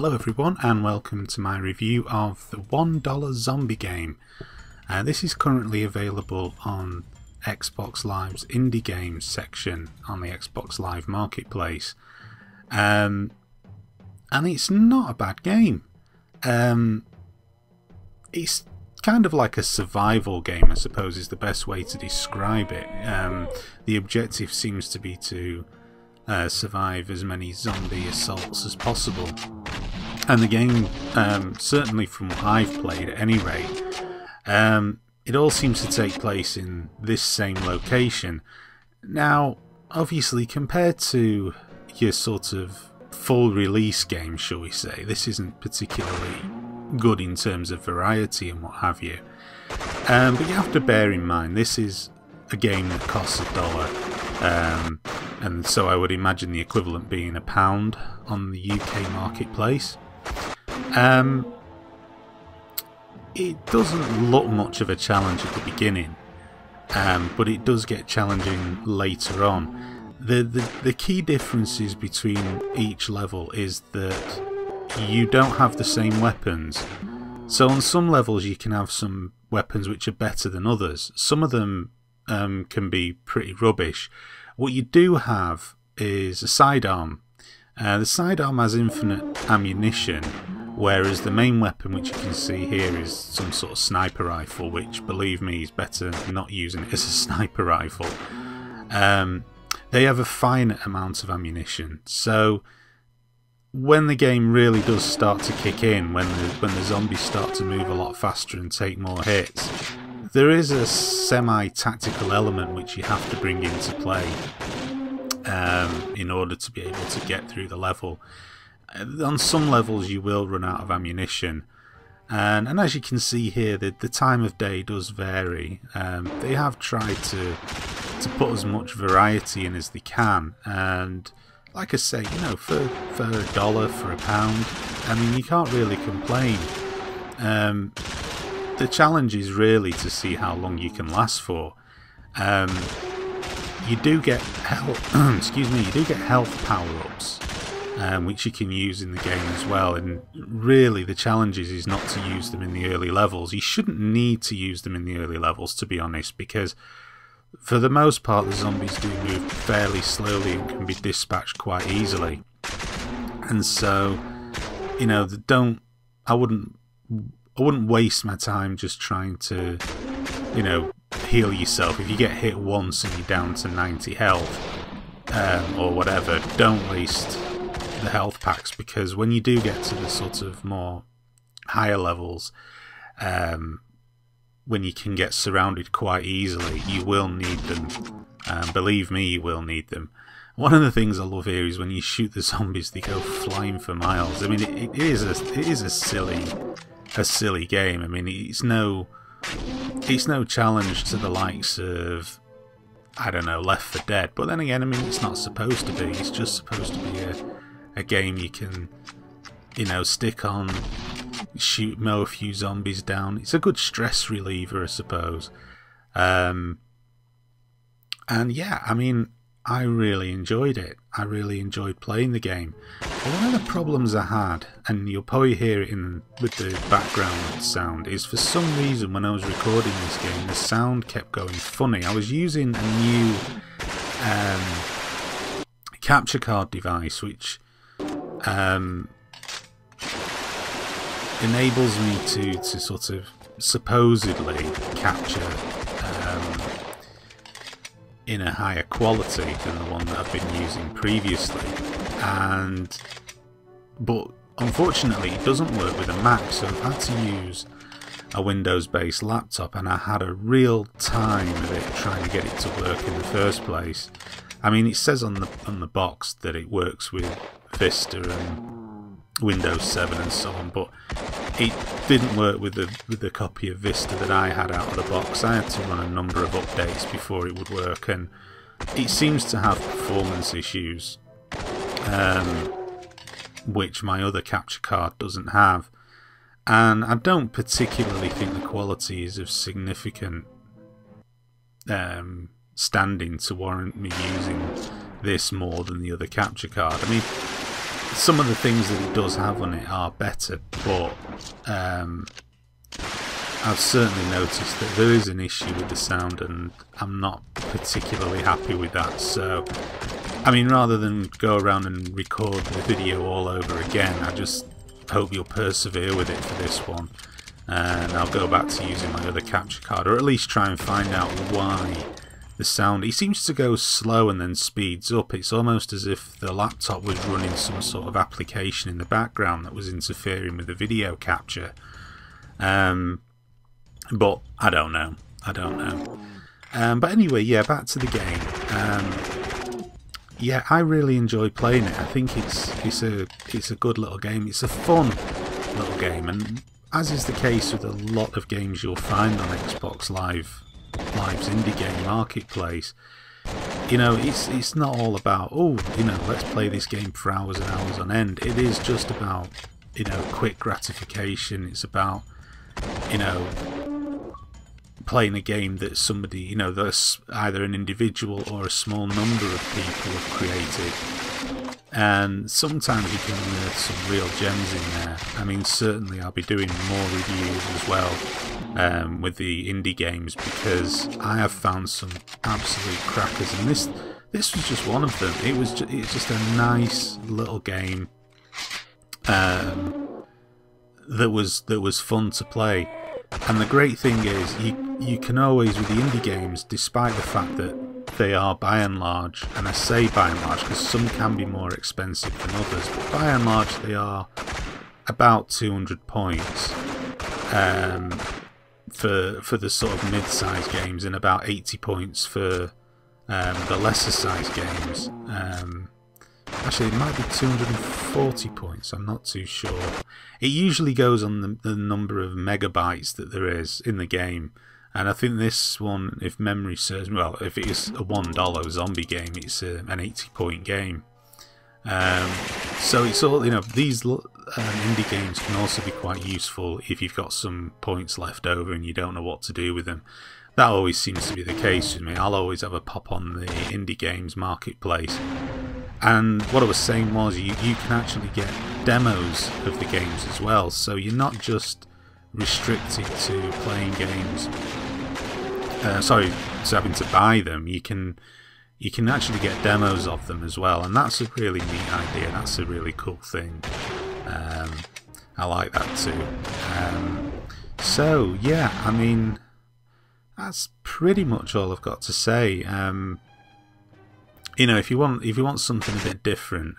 Hello everyone and welcome to my review of the $1 zombie game. This is currently available on Xbox Live's Indie Games section on the Xbox Live Marketplace. And it's not a bad game. It's kind of like a survival game, I suppose is the best way to describe it. The objective seems to be to survive as many zombie assaults as possible. And the game, certainly from what I've played at any rate, it all seems to take place in this same location. Now, obviously, compared to your sort of full release game, shall we say, this isn't particularly good in terms of variety and what have you. But you have to bear in mind, this is a game that costs $1. And so I would imagine the equivalent being £1 on the UK marketplace. It doesn't look much of a challenge at the beginning, but it does get challenging later on. The key differences between each level is that you don't have the same weapons. So on some levels you can have some weapons which are better than others. Some of them can be pretty rubbish. What you do have is a sidearm. The sidearm has infinite ammunition, whereas the main weapon, which you can see here, is some sort of sniper rifle, which, believe me, is better not using it as a sniper rifle. They have a finite amount of ammunition, so when the game really does start to kick in, when the zombies start to move a lot faster and take more hits, there is a semi-tactical element which you have to bring into play in order to be able to get through the level. On some levels you will run out of ammunition, and as you can see here, the time of day does vary. They have tried to put as much variety in as they can, and like I say, you know, for $1, for £1, I mean, you can't really complain. The challenge is really to see how long you can last for. You do get health, excuse me, you do get health power-ups, which you can use in the game as well. And really, the challenge is not to use them in the early levels. You shouldn't need to use them in the early levels, to be honest, because for the most part, the zombies do move fairly slowly and can be dispatched quite easily. And so, you know, I wouldn't waste my time just trying to, you know, heal yourself. If you get hit once and you're down to 90 health, or whatever, don't waste the health packs, because when you do get to the sort of more higher levels, when you can get surrounded quite easily, you will need them. Believe me, you will need them. One of the things I love here is when you shoot the zombies, they go flying for miles. I mean, it is a silly game. I mean, it's no challenge to the likes of, I don't know, Left 4 Dead. But then again, I mean, it's not supposed to be. It's just supposed to be a game you can, you know, stick on, mow a few zombies down. It's a good stress reliever, I suppose. And yeah, I mean, I really enjoyed it. I really enjoyed playing the game. But one of the problems I had, and you'll probably hear it with the background sound, is for some reason when I was recording this game, the sound kept going funny. I was using a new capture card device, which enables me to sort of supposedly capture in a higher quality than the one that I've been using previously, but unfortunately it doesn't work with a Mac, so I've had to use a Windows-based laptop, and I had a real time of it trying to get it to work in the first place. I mean, it says on the box that it works with Vista and Windows 7 and so on, but it didn't work with the copy of Vista that I had out of the box. I had to run a number of updates before it would work, and it seems to have performance issues, which my other capture card doesn't have. And I don't particularly think the quality is of significant standing to warrant me using this more than the other capture card. I mean, some of the things that it does have on it are better, but I've certainly noticed that there is an issue with the sound, and I'm not particularly happy with that. So, I mean, rather than go around and record the video all over again, I just hope you'll persevere with it for this one, and I'll go back to using my other capture card, or at least try and find out why the sound, it seems to go slow and then speeds up. It's almost as if the laptop was running some sort of application in the background that was interfering with the video capture. But I don't know. But anyway, yeah, back to the game. Yeah, I really enjoy playing it. I think it's a good little game. It's a fun little game, and as is the case with a lot of games you'll find on Xbox Live's indie game marketplace, you know, it's not all about, oh, you know, let's play this game for hours and hours on end. It is just about, you know, quick gratification. It's about, you know, playing a game that somebody, you know, that's either an individual or a small number of people have created, and sometimes you can unearth some real gems in there. I mean, certainly I'll be doing more reviews as well with the indie games, because I have found some absolute crackers, and this was just one of them. It's just a nice little game that was fun to play. And the great thing is, you can always, with the indie games, despite the fact that they are by and large, and I say by and large because some can be more expensive than others, but by and large they are about 200 points for the sort of mid-sized games, and about 80 points for the lesser sized games. Actually, it might be 240 points, I'm not too sure. It usually goes on the number of megabytes that there is in the game, and I think this one, if memory serves me well, if it is a $1 zombie game, it's an 80-point game. So it's all, you know, these indie games can also be quite useful if you've got some points left over and you don't know what to do with them. That always seems to be the case with me. I'll always have a pop on the indie games marketplace. And what I was saying was, you can actually get demos of the games as well, so you're not just restricted to playing games, to having to buy them. You can actually get demos of them as well, and that's a really neat idea. That's a really cool thing. I like that too. So yeah, I mean, that's pretty much all I've got to say. You know, if you want something a bit different,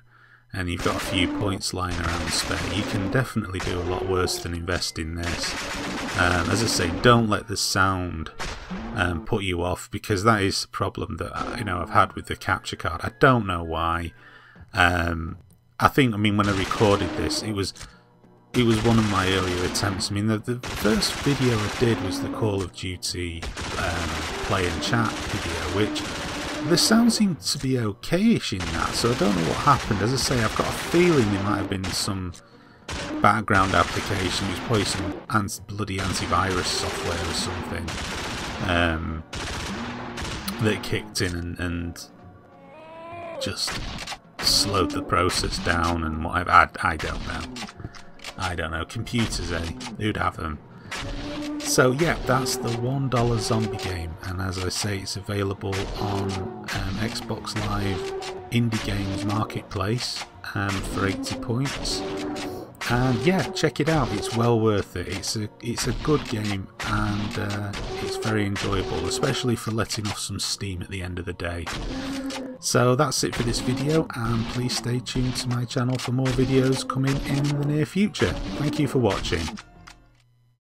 and you've got a few points lying around spare, you can definitely do a lot worse than invest in this. As I say, don't let the sound put you off, because that is the problem that, you know, I've had with the capture card. I don't know why. I mean, when I recorded this, it was one of my earlier attempts. I mean, the first video I did was the Call of Duty play and chat video, which the sound seemed to be okay-ish in that, so I don't know what happened. As I say, I've got a feeling there might have been some background application, it was probably some bloody antivirus software or something that kicked in and just slowed the process down and whatever. I don't know. I don't know. Computers, eh? Who'd have them? So yeah, that's the $1 zombie game, and as I say, it's available on Xbox Live Indie Games Marketplace for 80 points. And yeah, check it out, it's well worth it. It's a good game, and it's very enjoyable, especially for letting off some steam at the end of the day. So that's it for this video, and please stay tuned to my channel for more videos coming in the near future. Thank you for watching.